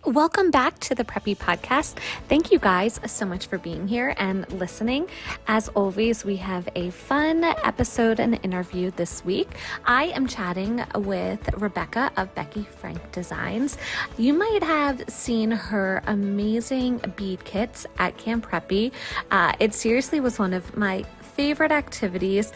Welcome back to the Preppy podcast. Thank you guys so much for being here and listening. As always, we have a fun episode and interview this week. I am chatting with Rebecca of Becky Frank Designs. You might have seen her amazing bead kits at Camp Preppy. It seriously was one of my favorite activities.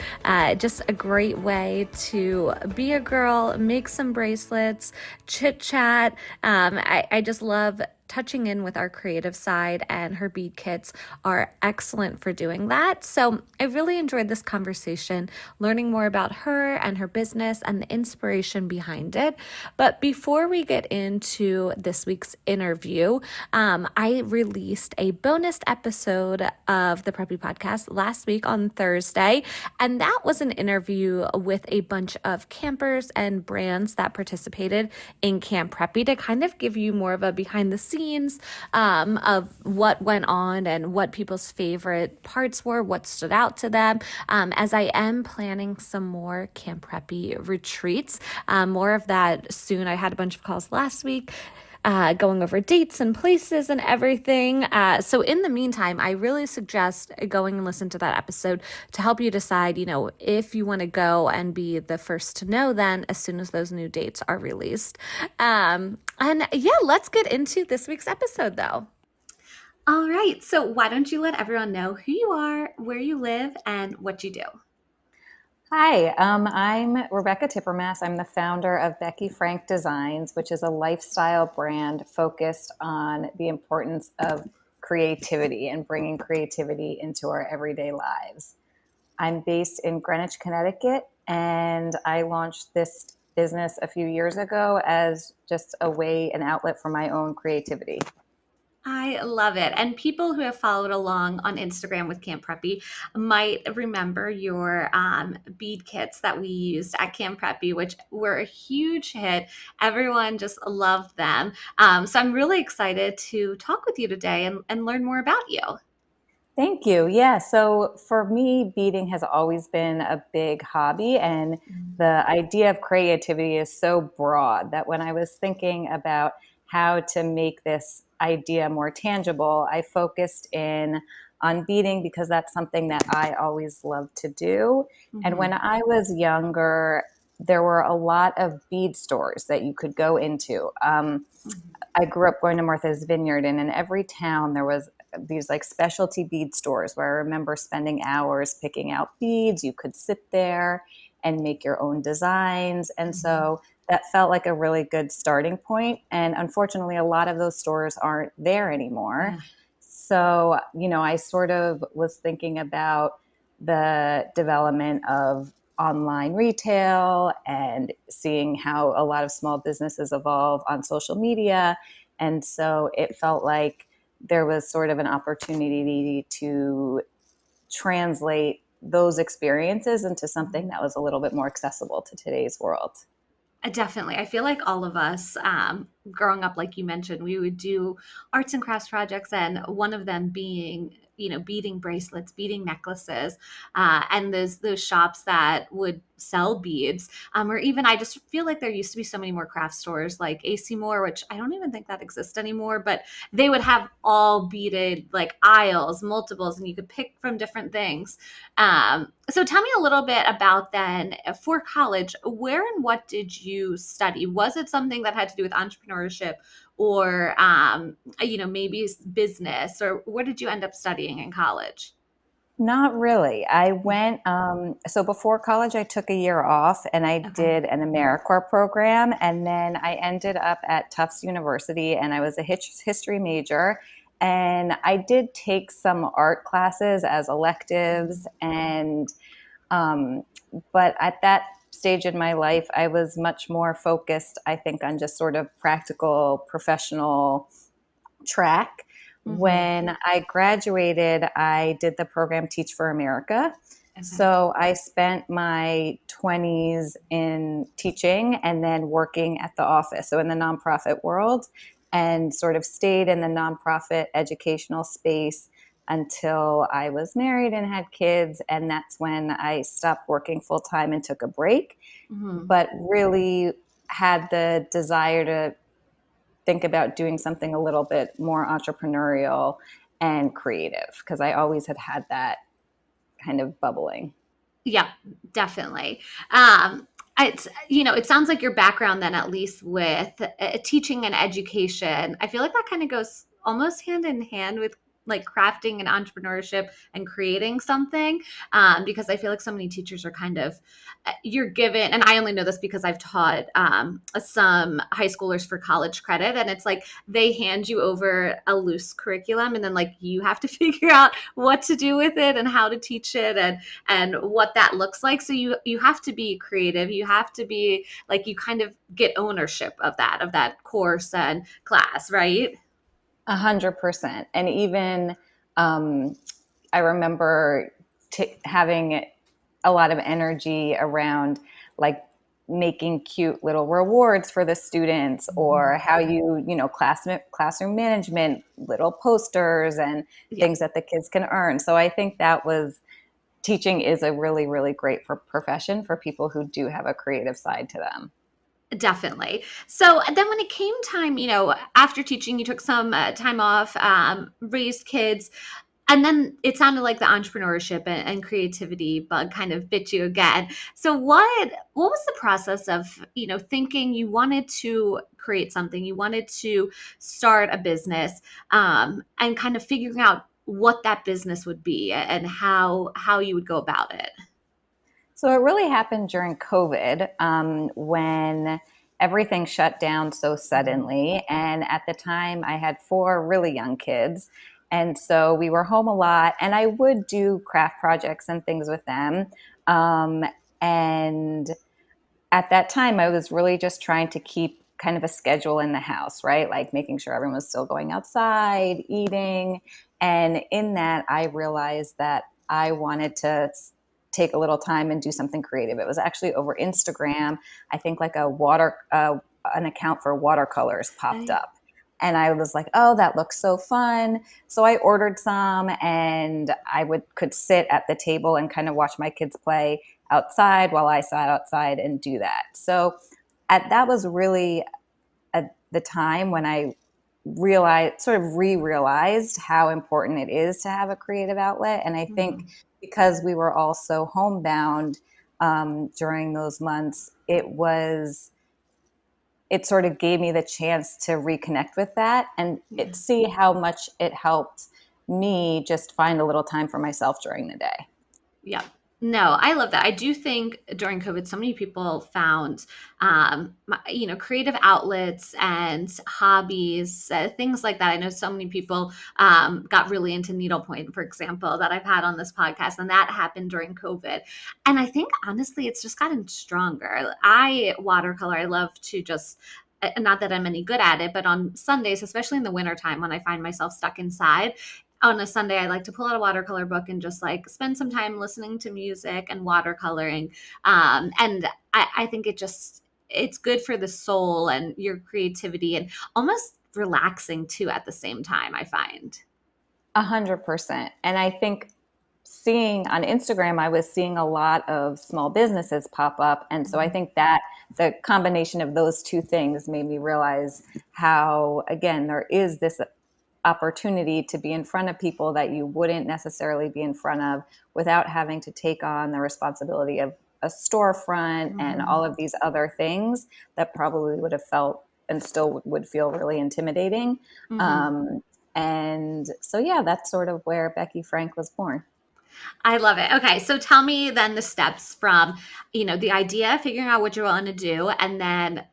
Just a great way to be a girl, make some bracelets, chit chat. I just love touching in with our creative side, and her bead kits are excellent for doing that. So I really enjoyed this conversation, learning more about her and her business and the inspiration behind it. But before we get into this week's interview, I released a bonus episode of the Preppy podcast last week on Thursday, and that was an interview with a bunch of campers and brands that participated in Camp Preppy to kind of give you more of a behind the scenes of what went on and what people's favorite parts were, what stood out to them, as I am planning some more Camp Preppy retreats. More of that soon. I had a bunch of calls last week going over dates and places and everything. So in the meantime, I really suggest going and listen to that episode to help you decide, if you want to go and be the first to know then as soon as those new dates are released. And yeah, let's get into this week's episode though. All right. So why don't you let everyone know who you are, where you live, and what you do? Hi, I'm Rebecca Tippermass. I'm the founder of Becky Frank Designs, which is a lifestyle brand focused on the importance of creativity and bringing creativity into our everyday lives. I'm based in Greenwich, Connecticut, and I launched this business a few years ago as just an outlet for my own creativity. I love it. And people who have followed along on Instagram with Camp Preppy might remember your bead kits that we used at Camp Preppy, which were a huge hit. Everyone just loved them. So I'm really excited to talk with you today and learn more about you. Thank you. Yeah. So for me, beading has always been a big hobby. And the idea of creativity is so broad that when I was thinking about how to make this idea more tangible, I focused in on beading because that's something that I always loved to do. And Mm-hmm. when I was younger, there were a lot of bead stores that you could go into. I grew up going to Martha's Vineyard, and in every town there was these like specialty bead stores where I remember spending hours picking out beads. You could sit there and make your own designs. And Mm-hmm. so that felt like a really good starting point. And unfortunately, a lot of those stores aren't there anymore. Yeah. So, I sort of was thinking about the development of online retail and seeing how a lot of small businesses evolve on social media. And so it felt like there was sort of an opportunity to translate those experiences into something that was a little bit more accessible to today's world. Definitely. I feel like all of us, growing up, like you mentioned, we would do arts and crafts projects, and one of them being, beading bracelets, beading necklaces, and those shops that would sell beads. Or even I just feel like there used to be so many more craft stores like AC Moore, which I don't even think that exists anymore, but they would have all beaded like aisles, multiples, and you could pick from different things. So tell me a little bit about then for college, where and what did you study? Was it something that had to do with entrepreneurship or, maybe business, or what did you end up studying in college? Not really. I went, so before college, I took a year off and I Okay. did an AmeriCorps program. And then I ended up at Tufts University and I was a history major. And I did take some art classes as electives. And, um, but at that stage in my life, I was much more focused, I think, on just sort of practical professional track. Mm-hmm. When I graduated, I did the program Teach for America. Okay. So I spent my 20s in teaching and then working at the office, so in the nonprofit world, and sort of stayed in the nonprofit educational space until I was married and had kids. And that's when I stopped working full time and took a break, Mm-hmm. but really had the desire to think about doing something a little bit more entrepreneurial and creative, because I always had that kind of bubbling. Yeah, definitely. It's, it sounds like your background then, at least with teaching and education, I feel like that kind of goes almost hand in hand with like crafting and entrepreneurship and creating something. Because I feel like so many teachers are kind of, you're given, and I only know this because I've taught some high schoolers for college credit, and it's like they hand you over a loose curriculum, and then like you have to figure out what to do with it and how to teach it, and what that looks like. So you have to be creative. You have to be like, you kind of get ownership of that course and class, right? 100%. And even um, I remember having a lot of energy around like making cute little rewards for the students, or how classroom management, little posters and Yeah. things that the kids can earn. So I think that was teaching is a really, really great profession for people who do have a creative side to them. Definitely. So then when it came time, after teaching, you took some time off, raised kids, and then it sounded like the entrepreneurship and creativity bug kind of bit you again. So what was the process of, thinking you wanted to create something, you wanted to start a business, and kind of figuring out what that business would be and how you would go about it? So it really happened during COVID, when everything shut down so Mhm. suddenly. And at the time, I had four really young kids. And so we were home a lot, and I would do craft projects and things with them. Um, and at that time, I was really just trying to keep kind of a schedule in the house, right? Like making sure everyone was still going outside, eating. And in that, I realized that I wanted to take a little time and do something creative. It was actually over Instagram. I think like an account for watercolors popped I, up. And I was like, oh, that looks so fun. So I ordered some, and I could sit at the table and kind of watch my kids play outside while I sat outside and do that. So that was really at the time when I realized how important it is to have a creative outlet. And I think Mhm. because we were all so homebound during those months, it sort of gave me the chance to reconnect with that and Yeah. see how much it helped me just find a little time for myself during the day. Yeah. No, I love that. I do think during COVID, so many people found, creative outlets and hobbies, things like that. I know so many people got really into needlepoint, for example, that I've had on this podcast, and that happened during COVID. And I think honestly, it's just gotten stronger. I watercolor. I love to just. Not that I'm any good at it, but on Sundays, especially in the wintertime when I find myself stuck inside, on a Sunday, I like to pull out a watercolor book and just like spend some time listening to music and watercoloring. And I think it's good for the soul and your creativity, and almost relaxing too at the same time, I find. 100%. And I think seeing on Instagram, I was seeing a lot of small businesses pop up. And so I Mhm. think that the combination of those two things made me realize how, again, there is this opportunity to be in front of people that you wouldn't necessarily be in front of without having to take on the responsibility of a storefront and Mhm. all of these other things that probably would have felt and still would feel really intimidating. Mhm. Um, and so, yeah, that's sort of where Becky Frank was born. I love it. Okay, so tell me then the steps from, the idea, figuring out what you want to do, and then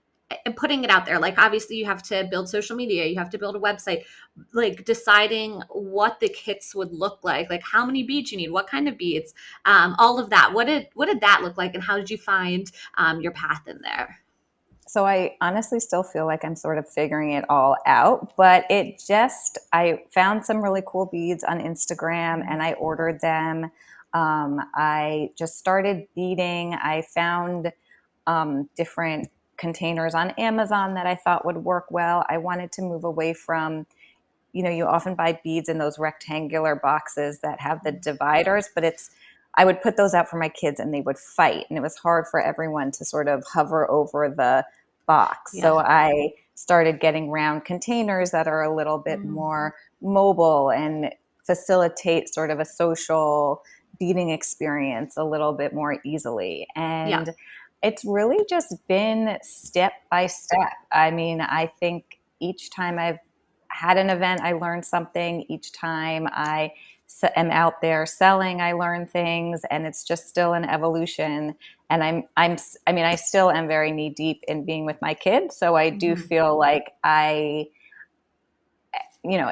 putting it out there. Like obviously you have to build social media, you have to build a website, like deciding what the kits would look like how many beads you need, what kind of beads, all of that. What did that look like, and how did you find your path in there? So I honestly still feel like I'm sort of figuring it all out, but I found some really cool beads on Instagram and I ordered them. I just started beading. I found different containers on Amazon that I thought would work well. I wanted to move away from, you often buy beads in those rectangular boxes that have the dividers, but I would put those out for my kids and they would fight. And it was hard for everyone to sort of hover over the box. Yeah. So I started getting round containers that are a little bit Mm-hmm. more mobile and facilitate sort of a social beading experience a little bit more easily. Yeah. And it's really just been step by step. I mean, I think each time I've had an event, I learned something. Each time I am out there selling, I learn things, and it's just still an evolution. And I mean, I still am very knee deep in being with my kids. So I do Mm-hmm. feel like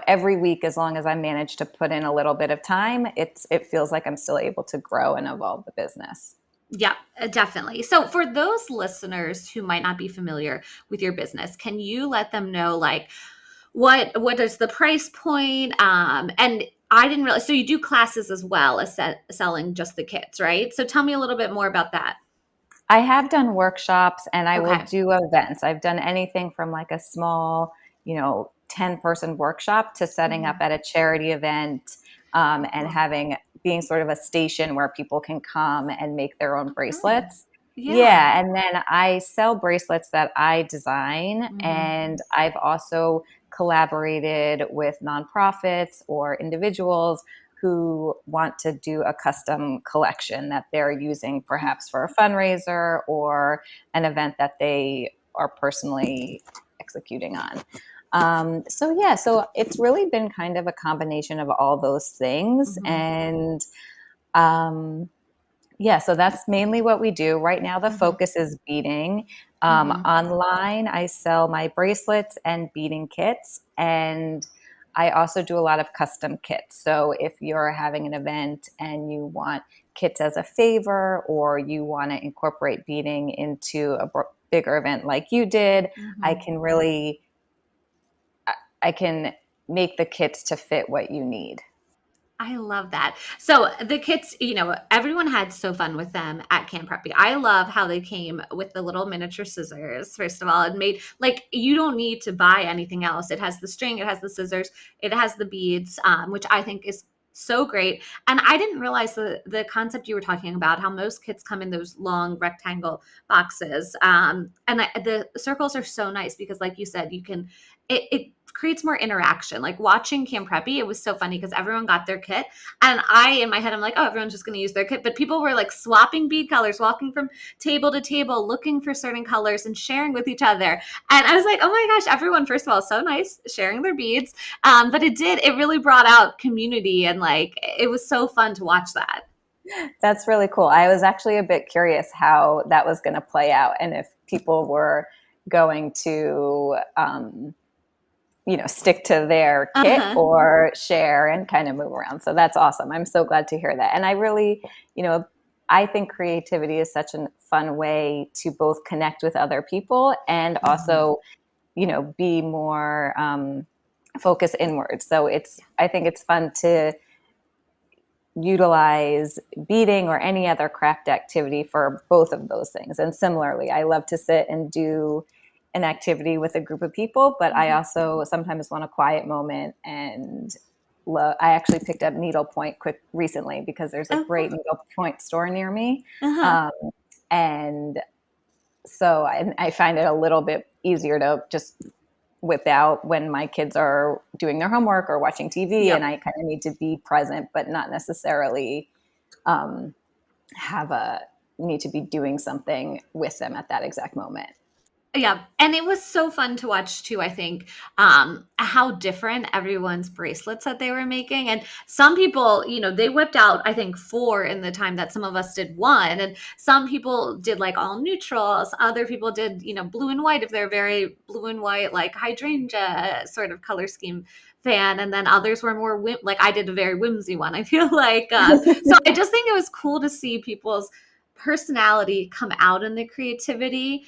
every week, as long as I manage to put in a little bit of time, it feels like I'm still able to grow and evolve the business. Yeah, definitely. So for those listeners who might not be familiar with your business, can you let them know like what is the price point? And I didn't realize, so you do classes as well as selling just the kits, right? So tell me a little bit more about that. I have done workshops and I will Okay. do events. I've done anything from like a small, 10-person workshop to setting up Hmm. at a charity event, and Cool. being sort of a station where people can come and make their own Okay. bracelets. Yeah. Yeah. And then I sell bracelets that I design. Hmm. And I've also collaborated with nonprofits or individuals who want to do a custom collection that they're using perhaps for a fundraiser or an event that they are personally executing on. So it's really been kind of a combination of all those things. Hmm. And um, yeah, so that's mainly what we do. Right now, the Hmm. focus is beading. Hmm. Online, I sell my bracelets and beading kits, and I also do a lot of custom kits. So if you're having an event and you want kits as a favor, or you want to incorporate beading into a bigger event like you did, I Hmm. can really, I can make the kits to fit what you need. I love that. So the kits, everyone had so fun with them at Camp Preppy. I love how they came with the little miniature scissors, first of all, and made like you don't need to buy anything else. It has the string, it has the scissors, it has the beads, which I think is so great. And I didn't realize the concept you were talking about, how most kits come in those long rectangle boxes. The circles are so nice because, like you said, it creates more interaction. Like watching Camp Preppy, it was so funny because everyone got their kit. And in my head, I'm like, oh, everyone's just going to use their kit. But people were like swapping bead colors, walking from table to table, looking for certain colors and sharing with each other. And I was like, oh my gosh, everyone, first of all, so nice sharing their beads. But it really brought out community and like, it was so fun to watch that. That's really cool. I was actually a bit curious how that was going to play out and if people were going to, stick to their Uh kit huh. or share and kind of move around. So that's awesome. I'm so glad to hear that. And I really, you know, I think creativity is such a fun way to both connect with other people and Mm-hmm. also, be more focus inward. So I think it's fun to utilize beading or any other craft activity for both of those things. And similarly, I love to sit and do an activity with a group of people, but I Mm-hmm. also sometimes want a quiet moment and I actually picked up needlepoint quick recently because there's a Oh, great cool. needlepoint store near me. Uh huh. Um, and so I find it a little bit easier to just whip out when my kids are doing their homework or watching TV, and Yep. I kind of need to be present, but not necessarily um, have a need to be doing something with them at that exact moment. Yeah, and it was so fun to watch too, I think, how different everyone's bracelets that they were making. And some people, they whipped out, I think, four in the time that some of us did one. And some people did like all neutrals. Other people did, blue and white if they're very blue and white, like hydrangea sort of color scheme fan. And then others were more like I did a very whimsy one, I feel like. So I just think it was cool to see people's personality come out in the creativity.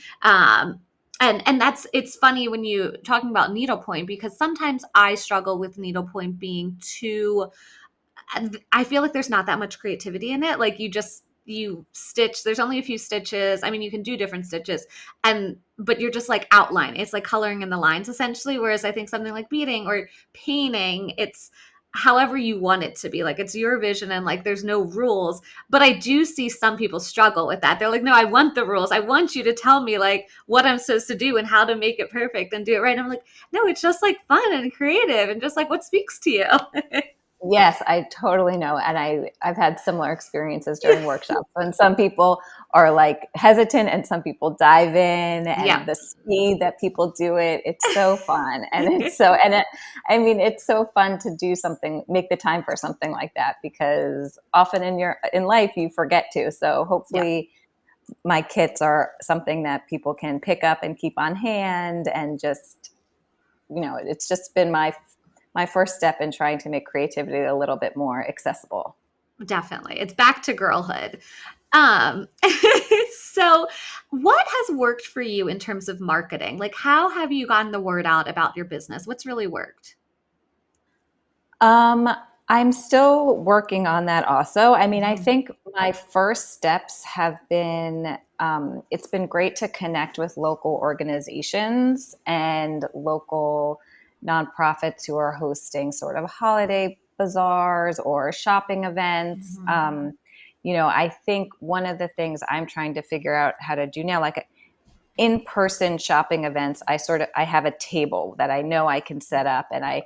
And it's funny when you talking about needlepoint because sometimes I struggle with needlepoint being too. I feel like there's not that much creativity in it. Like you stitch. There's only a few stitches. I mean, you can do different stitches, but you're just like outline. It's like coloring in the lines essentially. Whereas I think something like beading or painting, however you want it to be. Like it's your vision and like there's no rules. But I do see some people struggle with that. They're like, no, I want the rules. I want you to tell me like what I'm supposed to do and how to make it perfect and do it right. And I'm like, no, it's just like fun and creative and just like what speaks to you. Yes, I totally know. And I've had similar experiences during workshops. And some people are like hesitant and some people dive in, Yeah. and the speed that people do it, it's so fun. And it's so, and it, I mean, it's so fun to do something, make the time for something like that, because often in life you forget to. So Yeah. hopefully my kits are something that people can pick up and keep on hand, and just, it's just been my first step in trying to make creativity a little bit more accessible. Definitely. It's back to girlhood. Um, so what has worked for you in terms of marketing? Like how have you gotten the word out about your business? What's really worked? Um, I'm still working on that also. I mean, I Mhm. think my first steps have been, it's been great to connect with local organizations and local nonprofits who are hosting sort of holiday bazaars or shopping events. Mhm. I think one of the things I'm trying to figure out how to do now, like in-person shopping events, I have a table that I know I can set up, and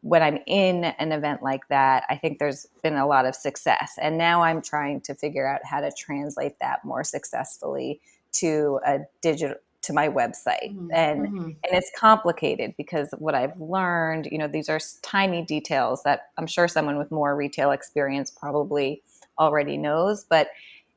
when I'm in an event like that, I think there's been a lot of success. And now I'm trying to figure out how to translate that more successfully to a digital, to my website. Mhm. And Mhm. it's complicated because what I've learned, these are tiny details that I'm sure someone with more retail experience probably already knows. But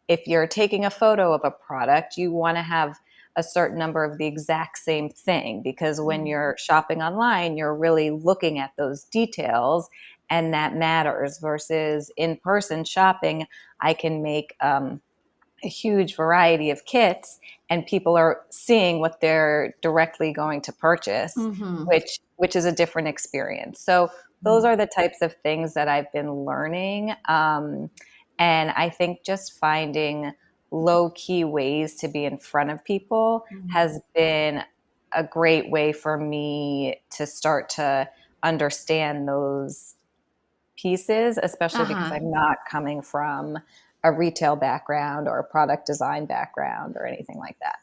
if you're taking a photo of a product, you want to have a certain number of the exact same thing, because when Mhm. you're shopping online, you're really looking at those details, and that matters. Versus in person shopping, I can make a huge variety of kits, and people are seeing what they're directly going to purchase, Mhm. which is a different experience. So those Mhm. are the types of things that I've been learning. And I think just finding low key ways to be in front of people Mhm. has been a great way for me to start to understand those pieces, especially because Uh-huh. I'm not coming from a retail background or a product design background or anything like that.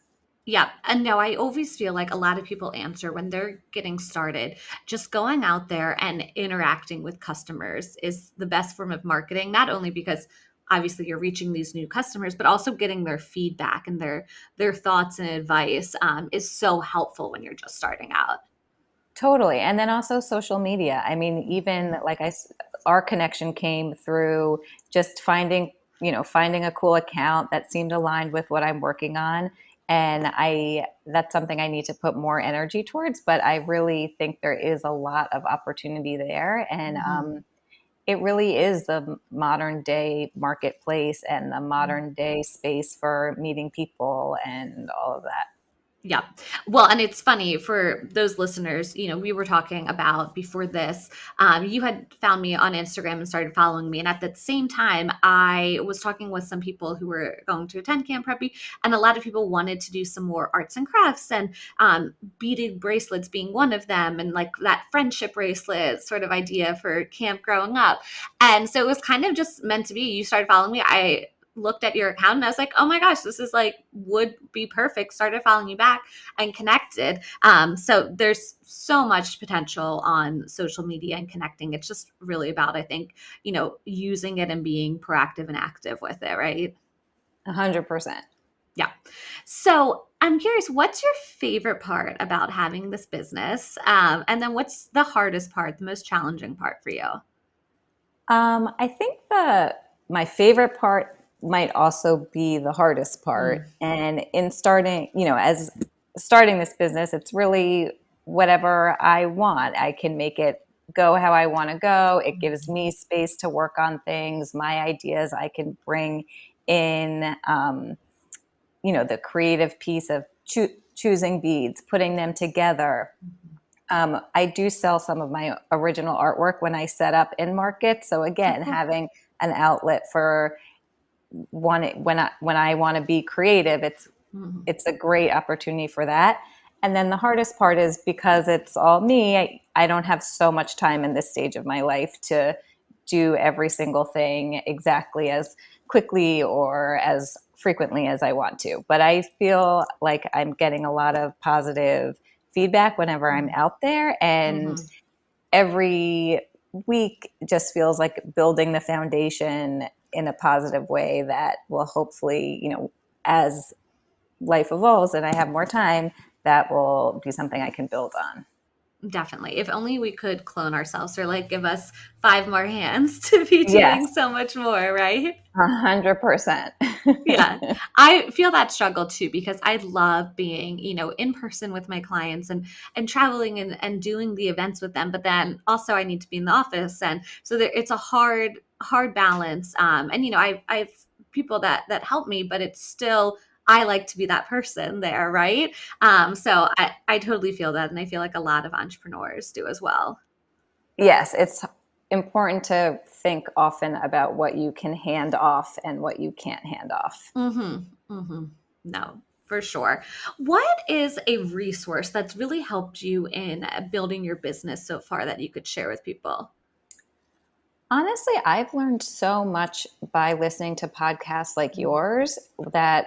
Yeah. And no, I always feel like a lot of people answer when they're getting started. Just going out there and interacting with customers is the best form of marketing, not only because obviously you're reaching these new customers, but also getting their feedback and their thoughts and advice is so helpful when you're just starting out. Totally. And then also social media. I mean, even like our connection came through just finding a cool account that seemed aligned with what I'm working on. And that's something I need to put more energy towards, but I really think there is a lot of opportunity there. And Mhm. it really is the modern day marketplace and the modern day space for meeting people and all of that. Yeah. Well, and it's funny for those listeners, we were talking about before this. You had found me on Instagram and started following me. And at the same time, I was talking with some people who were going to attend Camp Preppy. And a lot of people wanted to do some more arts and crafts and beaded bracelets being one of them. And like that friendship bracelet sort of idea for camp growing up. And so it was kind of just meant to be. You started following me. I looked at your account and I was like, oh my gosh, this is like would be perfect. Started following you back and connected. So there's so much potential on social media and connecting. It's just really about, I think, using it and being proactive and active with it, right? 100%. Yeah. So I'm curious, what's your favorite part about having this business? And then what's the hardest part, the most challenging part for you? I think my favorite part might also be the hardest part. Mm. And in starting, as starting this business, it's really whatever I want. I can make it go how I want to go. It gives me space to work on things, my ideas. I can bring in, the creative piece of choosing beads, putting them together. I do sell some of my original artwork when I set up in market. So Oh, again, cool. having an outlet for when I want to be creative, it's Mhm. it's a great opportunity for that. And then the hardest part is because it's all me, I don't have so much time in this stage of my life to do every single thing exactly as quickly or as frequently as I want to. But I feel like I'm getting a lot of positive feedback whenever I'm out there. And Mm-hmm. every week just feels like building the foundation in a positive way that will hopefully, as life evolves and I have more time, that will be something I can build on. Definitely. If only we could clone ourselves or like give us five more hands to be Yes, doing so much more, right? 100%. Yeah. I feel that struggle too because I love being, in person with my clients and traveling and doing the events with them, but then also I need to be in the office, and so it's a hard balance. And I've people that help me, but it's still I like to be that person there, right? So I totally feel that, and I feel like a lot of entrepreneurs do as well. Yes, it's important to think often about what you can hand off and what you can't hand off. Mm-hmm. Mm-hmm. No, for sure. What is a resource that's really helped you in building your business so far that you could share with people? Honestly, I've learned so much by listening to podcasts like yours that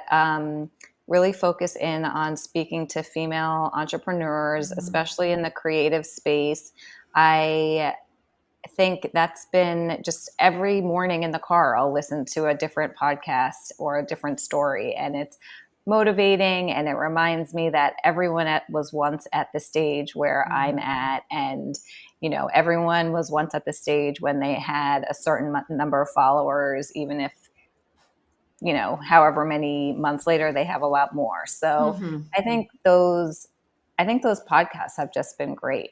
really focus in on speaking to female entrepreneurs, Mhm. especially in the creative space. I think that's been just every morning in the car, I'll listen to a different podcast or a different story. And it's motivating. And it reminds me that was once at the stage where I'm Mhm. at. And, everyone was once at the stage when they had a certain number of followers, even if, however many months later, they have a lot more. So Mhm. I think those, I think those podcasts have just been great.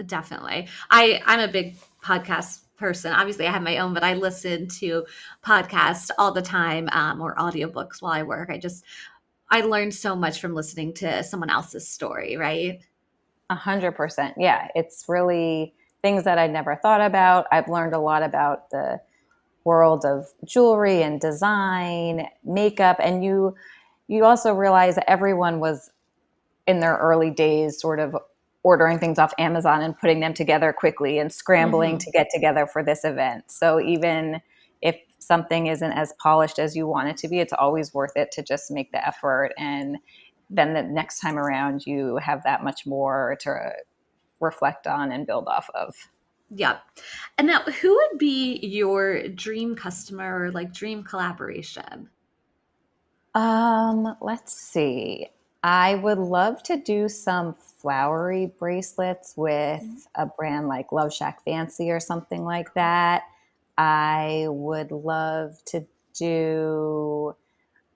Definitely. I'm a big podcast person. Obviously, I have my own, but I listen to podcasts all the time, or audiobooks while I work. I learned so much from listening to someone else's story, right? 100%. Yeah, it's really things that I never thought about. I've learned a lot about the world of jewelry and design, makeup, and you also realize that everyone was in their early days sort of ordering things off Amazon and putting them together quickly and scrambling Hmm. to get together for this event. So even if something isn't as polished as you want it to be, it's always worth it to just make the effort. And then the next time around, you have that much more to reflect on and build off of. Yep. And now, who would be your dream customer or like dream collaboration? Let's see. I would love to do some flowery bracelets with a brand like Love Shack Fancy or something like that. I would love to do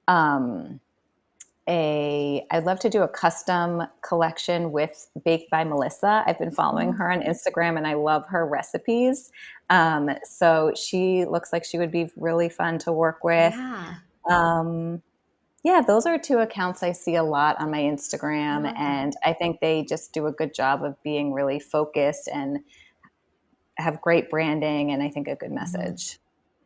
um I'd love to do a custom collection with Baked by Melissa. I've been following Mhm. her on Instagram and I love her recipes. So she looks like she would be really fun to work with. Yeah, Um, yeah, those are two accounts I see a lot on my I Instagram, love that. and I think they just do a good job of being really focused and have great branding and I think a good Mhm. message.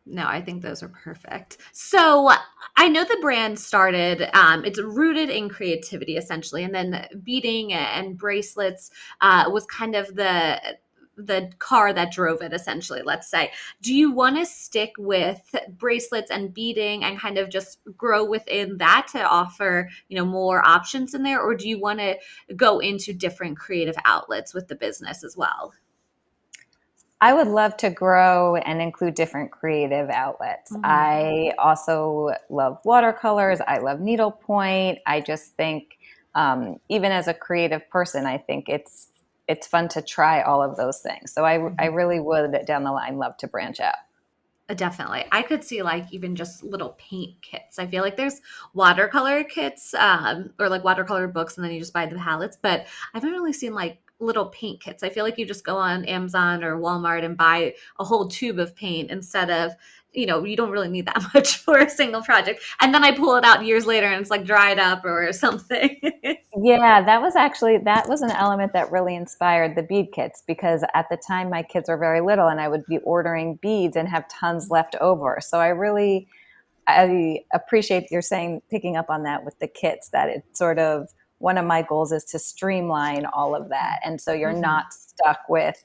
No, I think those are perfect. So I know the brand started, it's rooted in creativity essentially. And then beading and bracelets was kind of the car that drove it essentially, let's say. Do you want to stick with bracelets and beading and kind of just grow within that to offer, more options in there? Or do you want to go into different creative outlets with the business as well? I would love to grow and include different creative outlets. Hmm. I also love watercolors. I love needlepoint. I just think, even as a creative person, I think it's fun to try all of those things. So I really would down the line love to branch out. Definitely. I could see like even just little paint kits. I feel like there's watercolor kits, or like watercolor books, and then you just buy the palettes, but I haven't really seen like little paint kits. I feel like you just go on Amazon or Walmart and buy a whole tube of paint instead of, you don't really need that much for a single project. And then I pull it out years later and it's like dried up or something. Yeah, that was an element that really inspired the bead kits because at the time my kids were very little and I would be ordering beads and have tons left over. So I appreciate you're saying picking up on that with the kits that it sort of one of my goals is to streamline all of that. And so you're not stuck with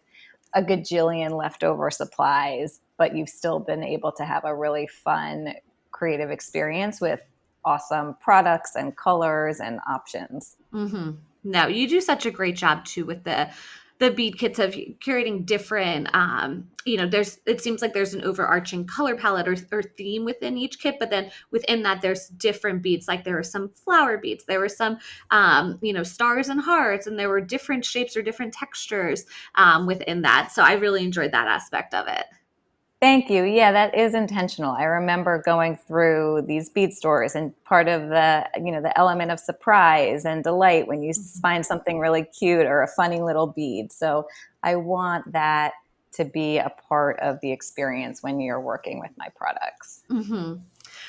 a gajillion leftover supplies, but you've still been able to have a really fun, creative experience with awesome products and colors and options. Mm-hmm. No, you do such a great job too with the bead kits of curating different it seems like there's an overarching color palette or theme within each kit, but then within that there's different beads. Like there were some flower beads, there were some stars and hearts, and there were different shapes or different textures within that. So I really enjoyed that aspect of it. Thank you. Yeah, that is intentional. I remember going through these bead stores, and part of the element of surprise and delight when you find something really cute or a funny little bead. So I want that to be a part of the experience when you're working with my products. Mm-hmm.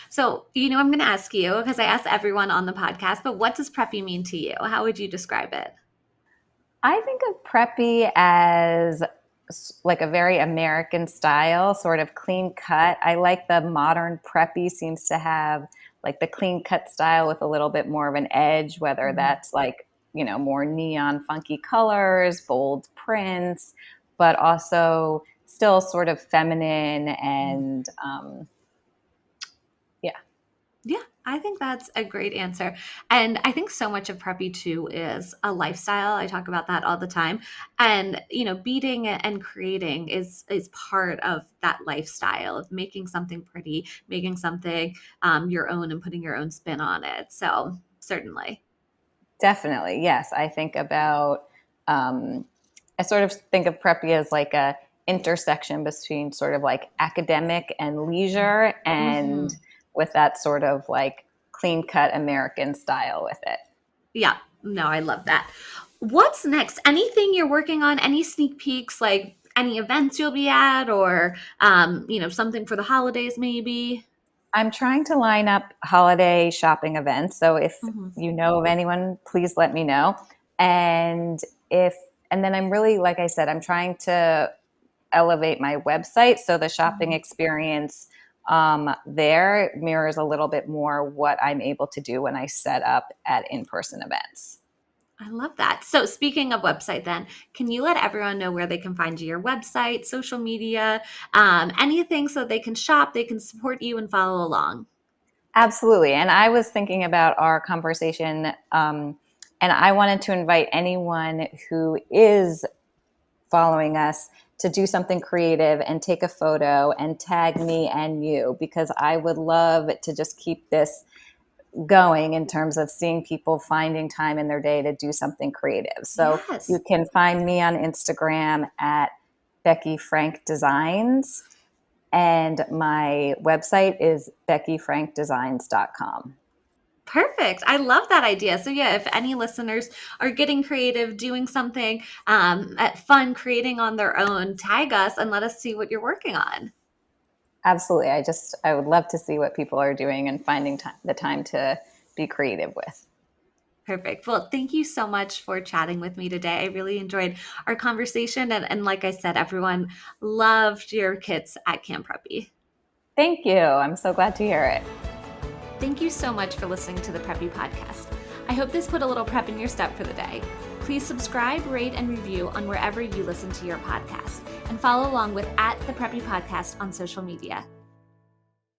So, I'm going to ask you, because I ask everyone on the podcast, but what does preppy mean to you? How would you describe it? I think of preppy as like a very American style, sort of clean cut. I like the modern preppy seems to have like the clean cut style with a little bit more of an edge, whether that's like, more neon funky colors, bold prints, but also still sort of feminine and yeah. Yeah, I think that's a great answer. And I think so much of preppy too is a lifestyle. I talk about that all the time. And, beading and creating is part of that lifestyle of making something pretty, making something your own and putting your own spin on it. So certainly. Definitely, yes. I sort of think of preppy as like a intersection between sort of like academic and leisure, Hmm. and with that sort of like clean cut American style with it. Yeah, no, I love that. What's next? Anything you're working on? Any sneak peeks, like any events you'll be at, or something for the holidays, maybe? I'm trying to line up holiday shopping events. So if Hmm. you know of anyone, please let me know. And if and then I'm really, like I said, I'm trying to elevate my website so the shopping experience there mirrors a little bit more what I'm able to do when I set up at in-person events. I love that. So, speaking of website, then, can you let everyone know where they can find your website, social media, anything so they can shop, they can support you and follow along? Absolutely. And I was thinking about our conversation, and I wanted to invite anyone who is following us to do something creative and take a photo and tag me and you, because I would love to just keep this going in terms of seeing people finding time in their day to do something creative. So you Yes. can find me on Instagram at Becky Frank Designs, and my website is beckyfrankdesigns.com. Perfect. I love that idea. So, yeah, if any listeners are getting creative, doing something at fun, creating on their own, tag us and let us see what you're working on. Absolutely. I would love to see what people are doing and finding the time to be creative with. Perfect. Well, thank you so much for chatting with me today. I really enjoyed our conversation. And like I said, everyone loved your kits at Camp Preppy. Thank you. I'm so glad to hear it. Thank you so much for listening to the Preppy Podcast. I hope this put a little prep in your step for the day. Please subscribe, rate, and review on wherever you listen to your podcast, and follow along with @the Preppy Podcast on social media.